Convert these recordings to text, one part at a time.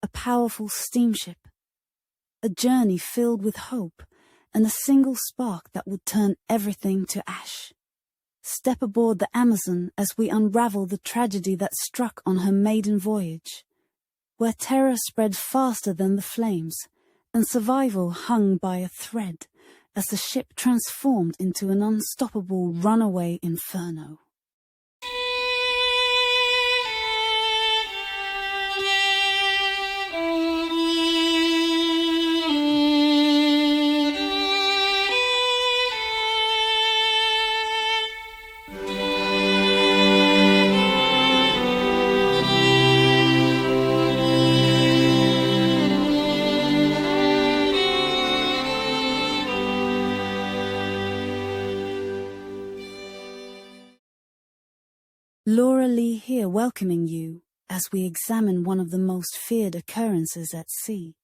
a powerful steamship. A journey filled with hope and a single spark that would turn everything to ash. Step aboard the Amazon as we unravel the tragedy that struck on her maiden voyage, where terror spread faster than the flames and survival hung by a thread as the ship transformed into an unstoppable runaway inferno. Lorelei here welcoming you as we examine one of the most feared occurrences at sea,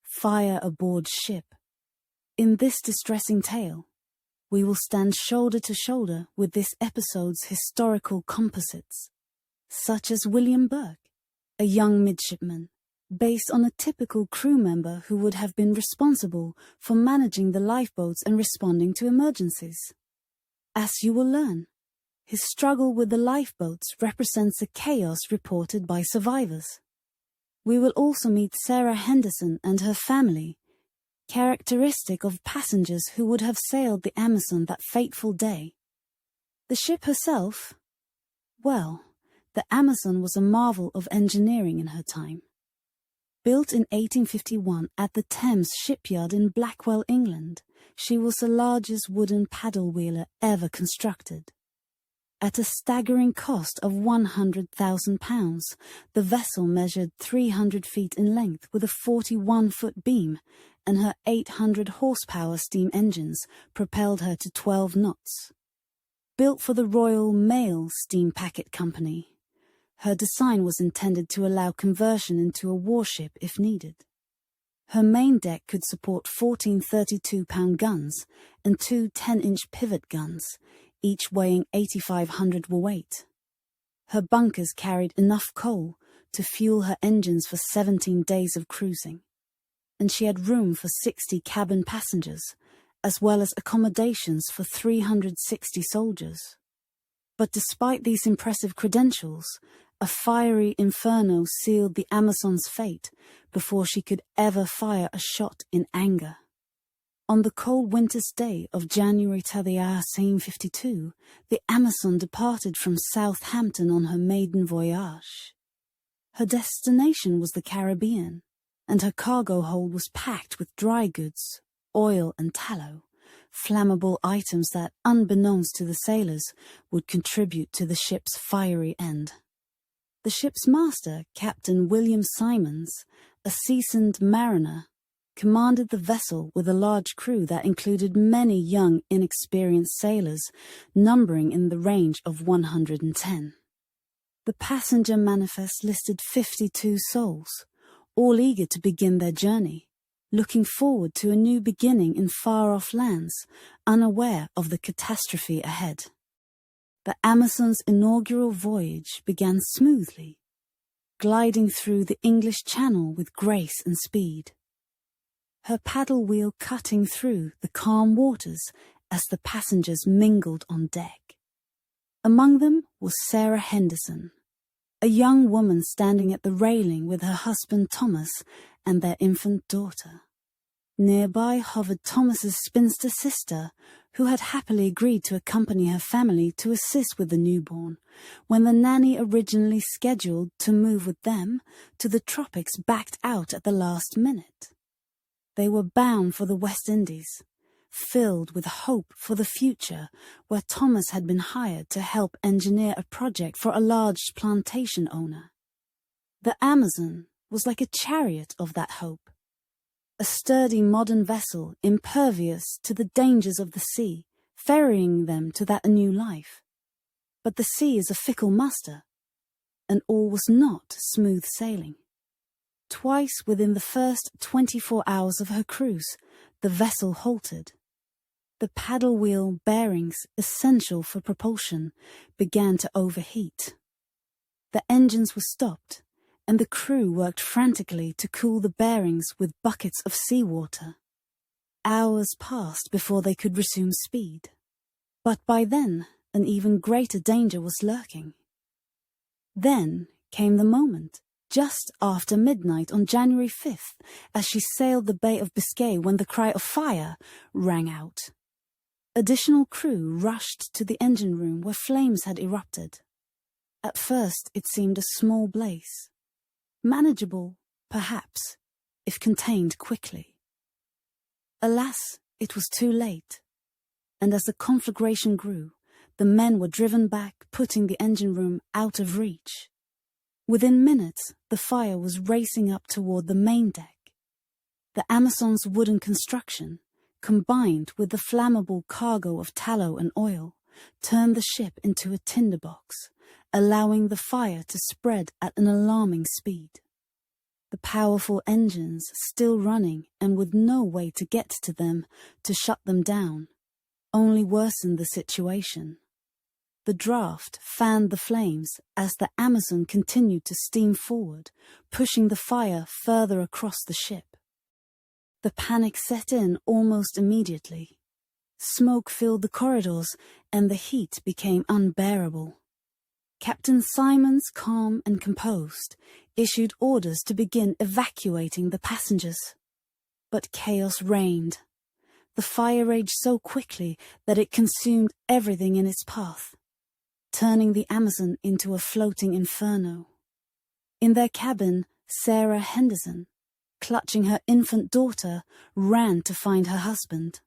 fire aboard ship. In this distressing tale, we will stand shoulder to shoulder with this episode's historical composites, such as William Burke, a young midshipman, based on a typical crew member who would have been responsible for managing the lifeboats and responding to emergencies. As you will learn, his struggle with the lifeboats represents the chaos reported by survivors. We will also meet Sarah Henderson and her family, characteristic of passengers who would have sailed the Amazon that fateful day. The ship herself? Well, the Amazon was a marvel of engineering in her time. Built in 1851 at the Thames shipyard in Blackwell, England, she was the largest wooden paddle wheeler ever constructed. At a staggering cost of £100,000, the vessel measured 300 feet in length with a 41-foot beam, and her 800 horsepower steam engines propelled her to 12 knots. Built for the Royal Mail Steam Packet Company, her design was intended to allow conversion into a warship if needed. Her main deck could support 14 32-pound guns and 2 10-inch pivot guns, each weighing 8,500 weight. Her bunkers carried enough coal to fuel her engines for 17 days of cruising, and she had room for 60 cabin passengers, as well as accommodations for 360 soldiers. But despite these impressive credentials, a fiery inferno sealed the Amazon's fate before she could ever fire a shot in anger. On the cold winter's day of January 1852, the Amazon departed from Southampton on her maiden voyage. Her destination was the Caribbean, and her cargo hold was packed with dry goods, oil and tallow, flammable items that, unbeknownst to the sailors, would contribute to the ship's fiery end. The ship's master, Captain William Simons, a seasoned mariner, commanded the vessel with a large crew that included many young, inexperienced sailors, numbering in the range of 110. The passenger manifest listed 52 souls, all eager to begin their journey, looking forward to a new beginning in far-off lands, unaware of the catastrophe ahead. The Amazon's inaugural voyage began smoothly, gliding through the English Channel with grace and speed, her paddle wheel cutting through the calm waters as the passengers mingled on deck. Among them was Sarah Henderson, a young woman standing at the railing with her husband Thomas and their infant daughter. Nearby hovered Thomas's spinster sister, who had happily agreed to accompany her family to assist with the newborn, when the nanny originally scheduled to move with them to the tropics backed out at the last minute. They were bound for the West Indies, filled with hope for the future, where Thomas had been hired to help engineer a project for a large plantation owner. The Amazon was like a chariot of that hope, a sturdy modern vessel impervious to the dangers of the sea, ferrying them to that new life. But the sea is a fickle master, and all was not smooth sailing. Twice within the first 24 hours of her cruise, the vessel halted. The paddle wheel bearings, essential for propulsion, began to overheat. The engines were stopped, and the crew worked frantically to cool the bearings with buckets of seawater. Hours passed before they could resume speed. But by then, an even greater danger was lurking. Then came the moment, just after midnight on January 5th, as she sailed the Bay of Biscay when the cry of fire rang out. Additional crew rushed to the engine room where flames had erupted. At first it seemed a small blaze. Manageable, perhaps, if contained quickly. Alas, it was too late. And as the conflagration grew, the men were driven back, putting the engine room out of reach. Within minutes, the fire was racing up toward the main deck. The Amazon's wooden construction, combined with the flammable cargo of tallow and oil, turned the ship into a tinderbox, allowing the fire to spread at an alarming speed. The powerful engines still running and with no way to get to them to shut them down, only worsened the situation. The draft fanned the flames as the Amazon continued to steam forward, pushing the fire further across the ship. The panic set in almost immediately. Smoke filled the corridors and the heat became unbearable. Captain Simons, calm and composed, issued orders to begin evacuating the passengers. But chaos reigned. The fire raged so quickly that it consumed everything in its path, turning the Amazon into a floating inferno. In their cabin, Sarah Henderson, clutching her infant daughter, ran to find her husband.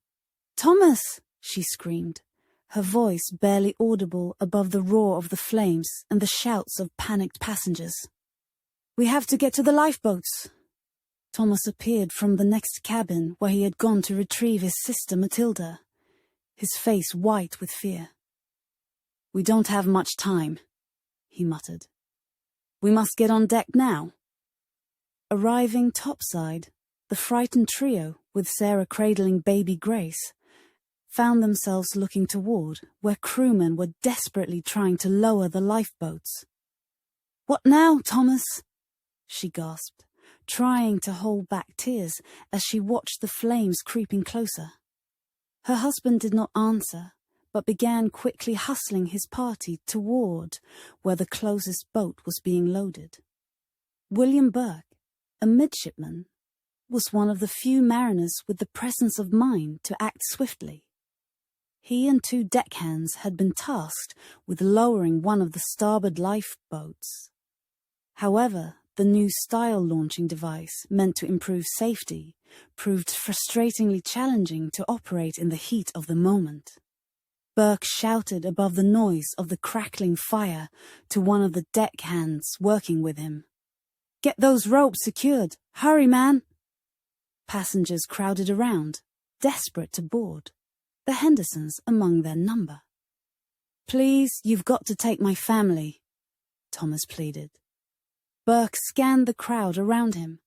"Thomas!" she screamed, her voice barely audible above the roar of the flames and the shouts of panicked passengers. "We have to get to the lifeboats." Thomas appeared from the next cabin where he had gone to retrieve his sister Matilda, his face white with fear. "We don't have much time," he muttered. "We must get on deck now." Arriving topside, the frightened trio, with Sarah cradling baby Grace, found themselves looking toward where crewmen were desperately trying to lower the lifeboats. "What now, Thomas?" she gasped, trying to hold back tears as she watched the flames creeping closer. Her husband did not answer, but began quickly hustling his party toward where the closest boat was being loaded. William Burke, a midshipman, was one of the few mariners with the presence of mind to act swiftly. He and two deckhands had been tasked with lowering one of the starboard lifeboats. However, the new style launching device, meant to improve safety, proved frustratingly challenging to operate in the heat of the moment. Burke shouted above the noise of the crackling fire to one of the deckhands working with him. "Get those ropes secured! Hurry, man!" Passengers crowded around, desperate to board, the Hendersons among their number. "Please, you've got to take my family," Thomas pleaded. Burke scanned the crowd around him,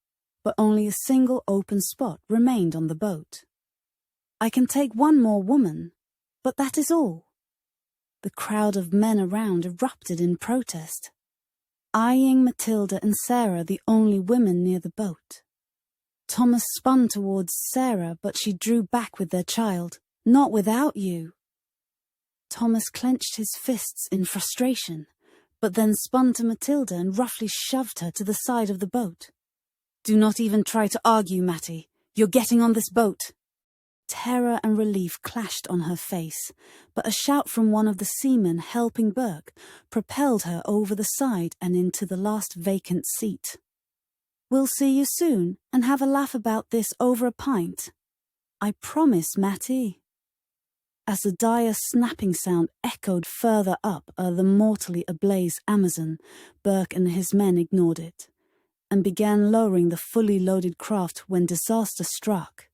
but only a single open spot remained on the boat. "I can take one more woman, but that is all." The crowd of men around erupted in protest, eyeing Matilda and Sarah, the only women near the boat. Thomas spun towards Sarah, but she drew back with their child. "Not without you." Thomas clenched his fists in frustration, but then spun to Matilda and roughly shoved her to the side of the boat. "Do not even try to argue, Matty. You're getting on this boat." Terror and relief clashed on her face, but a shout from one of the seamen helping Burke propelled her over the side and into the last vacant seat. "We'll see you soon and have a laugh about this over a pint. I promise, Matty." As the dire snapping sound echoed further up the mortally ablaze Amazon, Burke and his men ignored it, and began lowering the fully loaded craft when disaster struck.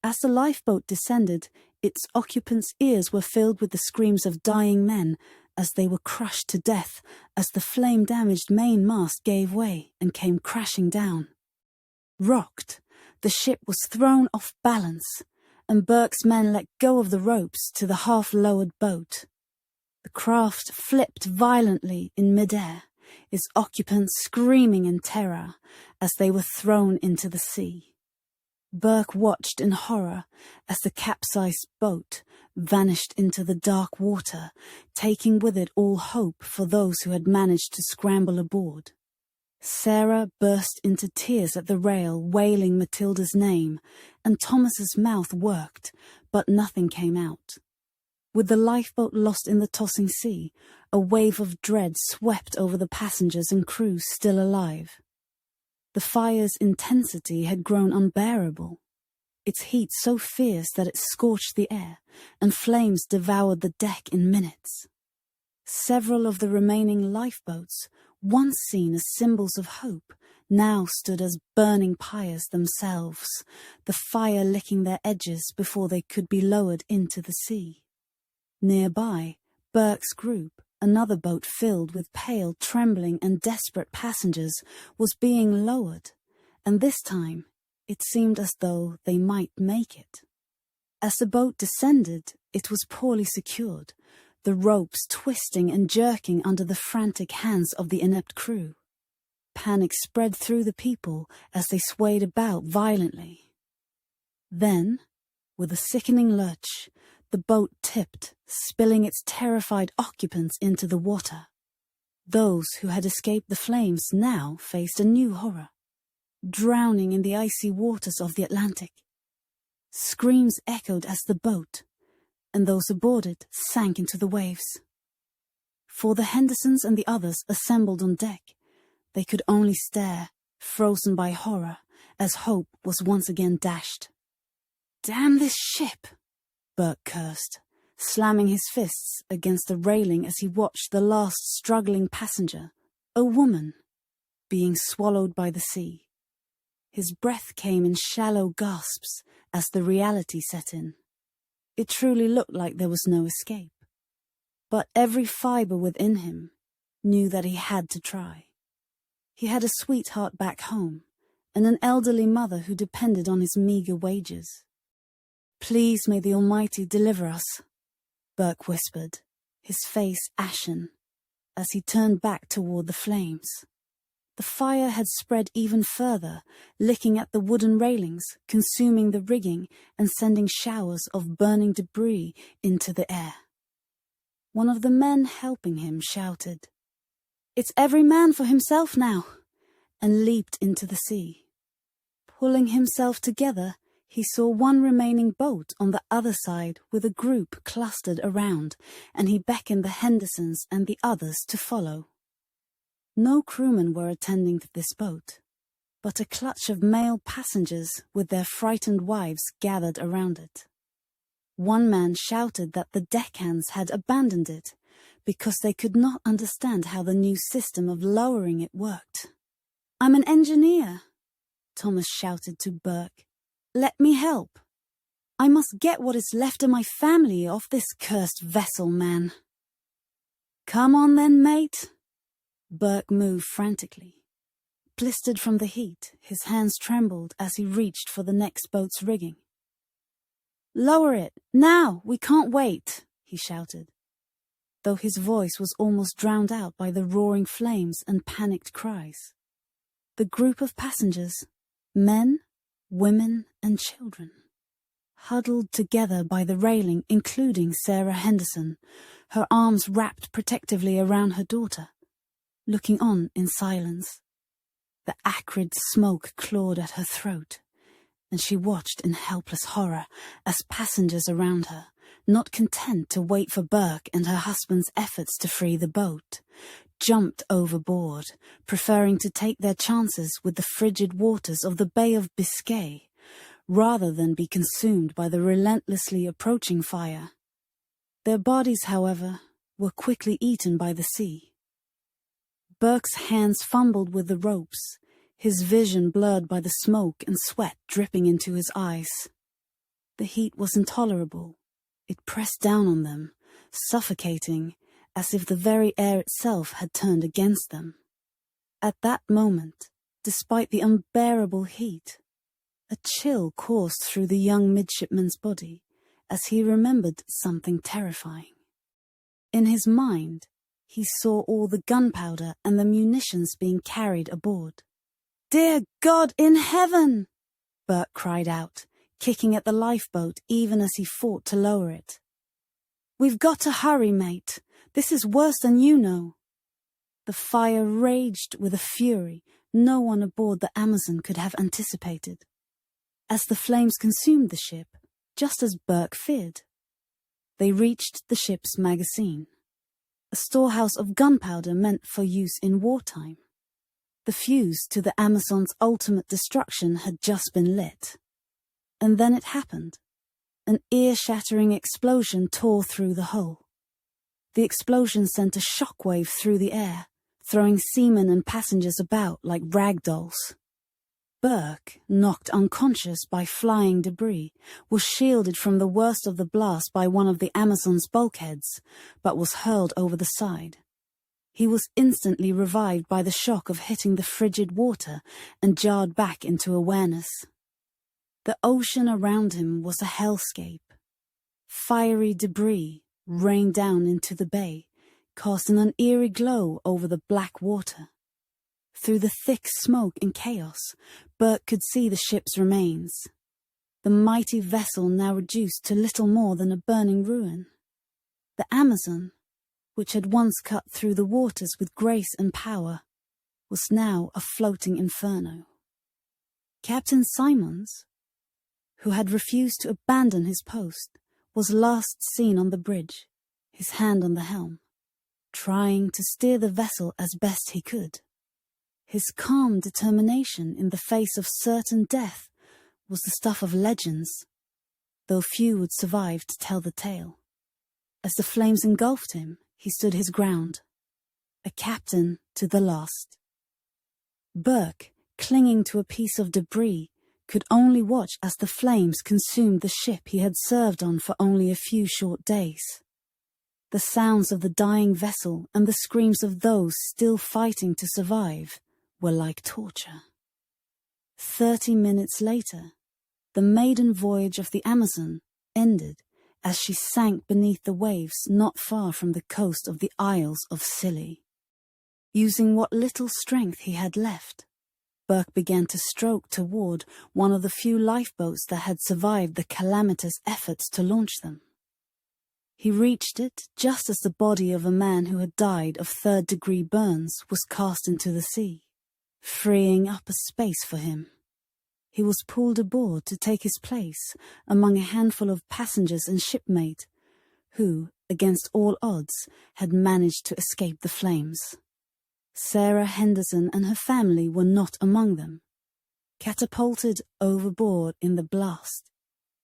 As the lifeboat descended, its occupants' ears were filled with the screams of dying men as they were crushed to death as the flame-damaged mainmast gave way and came crashing down. Rocked, the ship was thrown off balance, and Burke's men let go of the ropes to the half-lowered boat. The craft flipped violently in midair, its occupants screaming in terror as they were thrown into the sea. Burke watched in horror as the capsized boat vanished into the dark water, taking with it all hope for those who had managed to scramble aboard. Sarah burst into tears at the rail, wailing Matilda's name, and Thomas's mouth worked, but nothing came out. With the lifeboat lost in the tossing sea, a wave of dread swept over the passengers and crew still alive. The fire's intensity had grown unbearable, its heat so fierce that it scorched the air, and flames devoured the deck in minutes. Several of the remaining lifeboats, once seen as symbols of hope, now stood as burning pyres themselves, the fire licking their edges before they could be lowered into the sea. Nearby, Burke's group, another boat filled with pale, trembling and desperate passengers, was being lowered, and this time it seemed as though they might make it. As the boat descended, it was poorly secured, the ropes twisting and jerking under the frantic hands of the inept crew. Panic spread through the people as they swayed about violently. Then, with a sickening lurch, the boat tipped, spilling its terrified occupants into the water. Those who had escaped the flames now faced a new horror, drowning in the icy waters of the Atlantic. Screams echoed as the boat, and those aboard it sank into the waves. For the Hendersons and the others assembled on deck, they could only stare, frozen by horror, as hope was once again dashed. "Damn this ship!" Burke cursed, slamming his fists against the railing as he watched the last struggling passenger, a woman, being swallowed by the sea. His breath came in shallow gasps as the reality set in. It truly looked like there was no escape. But every fibre within him knew that he had to try. He had a sweetheart back home, and an elderly mother who depended on his meagre wages. "Please may the Almighty deliver us," Burke whispered, his face ashen, as he turned back toward the flames. The fire had spread even further, licking at the wooden railings, consuming the rigging, and sending showers of burning debris into the air. One of the men helping him shouted, "It's every man for himself now," and leaped into the sea. Pulling himself together, he saw one remaining boat on the other side with a group clustered around, and he beckoned the Hendersons and the others to follow. No crewmen were attending to this boat, but a clutch of male passengers with their frightened wives gathered around it. One man shouted that the deckhands had abandoned it because they could not understand how the new system of lowering it worked. "I'm an engineer," Thomas shouted to Burke. "Let me help. I must get what is left of my family off this cursed vessel, man." "Come on then, mate." Burke moved frantically. Blistered from the heat, his hands trembled as he reached for the next boat's rigging. "Lower it, now, we can't wait," he shouted, though his voice was almost drowned out by the roaring flames and panicked cries. The group of passengers, men, women and children, huddled together by the railing, including Sarah Henderson, her arms wrapped protectively around her daughter, looking on in silence. The acrid smoke clawed at her throat, and she watched in helpless horror as passengers around her, not content to wait for Burke and her husband's efforts to free the boat, jumped overboard, preferring to take their chances with the frigid waters of the Bay of Biscay, rather than be consumed by the relentlessly approaching fire. Their bodies, however, were quickly eaten by the sea. Burke's hands fumbled with the ropes, his vision blurred by the smoke and sweat dripping into his eyes. The heat was intolerable. It pressed down on them, suffocating, as if the very air itself had turned against them. At that moment, despite the unbearable heat, a chill coursed through the young midshipman's body as he remembered something terrifying. In his mind, he saw all the gunpowder and the munitions being carried aboard. "Dear God in heaven!" Burke cried out, kicking at the lifeboat even as he fought to lower it. "We've got to hurry, mate. This is worse than you know." The fire raged with a fury no one aboard the Amazon could have anticipated, as the flames consumed the ship, just as Burke feared. They reached the ship's magazine, a storehouse of gunpowder meant for use in wartime. The fuse to the Amazon's ultimate destruction had just been lit. And then it happened. An ear-shattering explosion tore through the hull. The explosion sent a shockwave through the air, throwing seamen and passengers about like rag dolls. Burke, knocked unconscious by flying debris, was shielded from the worst of the blast by one of the Amazon's bulkheads, but was hurled over the side. He was instantly revived by the shock of hitting the frigid water and jarred back into awareness. The ocean around him was a hellscape. Fiery debris rained down into the bay, casting an eerie glow over the black water. Through the thick smoke and chaos, Burke could see the ship's remains. The mighty vessel now reduced to little more than a burning ruin. The Amazon, which had once cut through the waters with grace and power, was now a floating inferno. Captain Simons, who had refused to abandon his post, was last seen on the bridge, his hand on the helm, trying to steer the vessel as best he could. His calm determination in the face of certain death was the stuff of legends, though few would survive to tell the tale. As the flames engulfed him, he stood his ground, a captain to the last. Burke, clinging to a piece of debris, could only watch as the flames consumed the ship he had served on for only a few short days. The sounds of the dying vessel and the screams of those still fighting to survive were like torture. 30 minutes later, the maiden voyage of the Amazon ended as she sank beneath the waves not far from the coast of the Isles of Scilly. Using what little strength he had left, Burke began to stroke toward one of the few lifeboats that had survived the calamitous efforts to launch them. He reached it just as the body of a man who had died of third-degree burns was cast into the sea, freeing up a space for him. He was pulled aboard to take his place among a handful of passengers and shipmate who, against all odds, had managed to escape the flames. Sarah Henderson and her family were not among them. Catapulted overboard in the blast,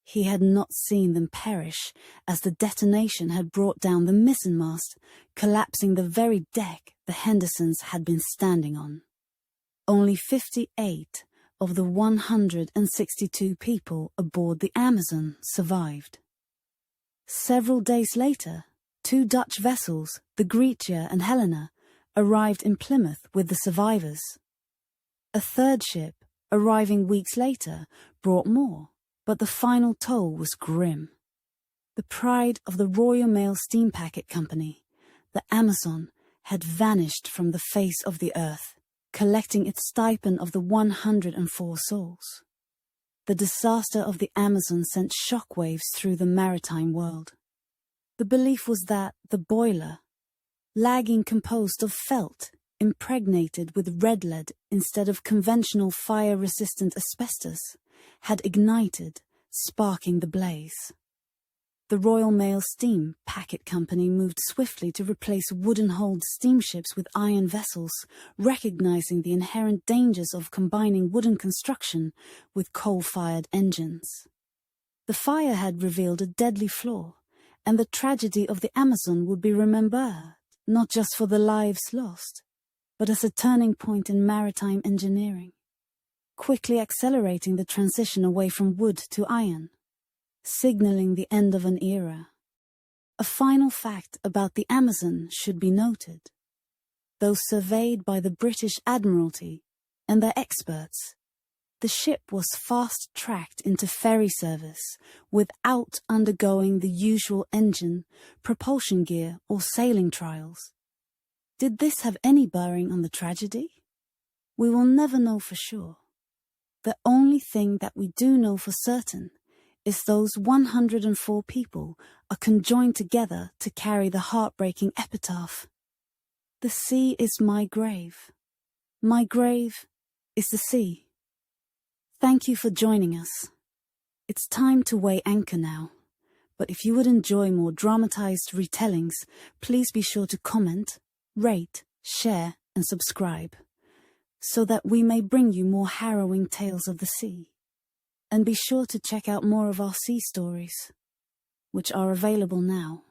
he had not seen them perish as the detonation had brought down the mizzenmast, collapsing the very deck the Hendersons had been standing on. Only 58 of the 162 people aboard the Amazon survived. Several days later, 2 Dutch vessels, the Gretia and Helena, arrived in Plymouth with the survivors. A third ship, arriving weeks later, brought more, but the final toll was grim. The pride of the Royal Mail Steam Packet Company, the Amazon, had vanished from the face of the earth, collecting its stipend of the 104 souls. The disaster of the Amazon sent shockwaves through the maritime world. The belief was that the boiler, lagging composed of felt, impregnated with red lead instead of conventional fire-resistant asbestos, had ignited, sparking the blaze. The Royal Mail Steam Packet Company moved swiftly to replace wooden-hulled steamships with iron vessels, recognizing the inherent dangers of combining wooden construction with coal-fired engines. The fire had revealed a deadly flaw, and the tragedy of the Amazon would be remembered, not just for the lives lost, but as a turning point in maritime engineering, quickly accelerating the transition away from wood to iron, signaling the end of an era. A final fact about the Amazon should be noted. Though surveyed by the British Admiralty and their experts, the ship was fast-tracked into ferry service without undergoing the usual engine, propulsion gear or sailing trials. Did this have any bearing on the tragedy? We will never know for sure. The only thing that we do know for certain is those 104 people are conjoined together to carry the heartbreaking epitaph. The sea is my grave. My grave is the sea. Thank you for joining us. It's time to weigh anchor now. But if you would enjoy more dramatized retellings, please be sure to comment, rate, share, and subscribe, so that we may bring you more harrowing tales of the sea. And be sure to check out more of our sea stories, which are available now.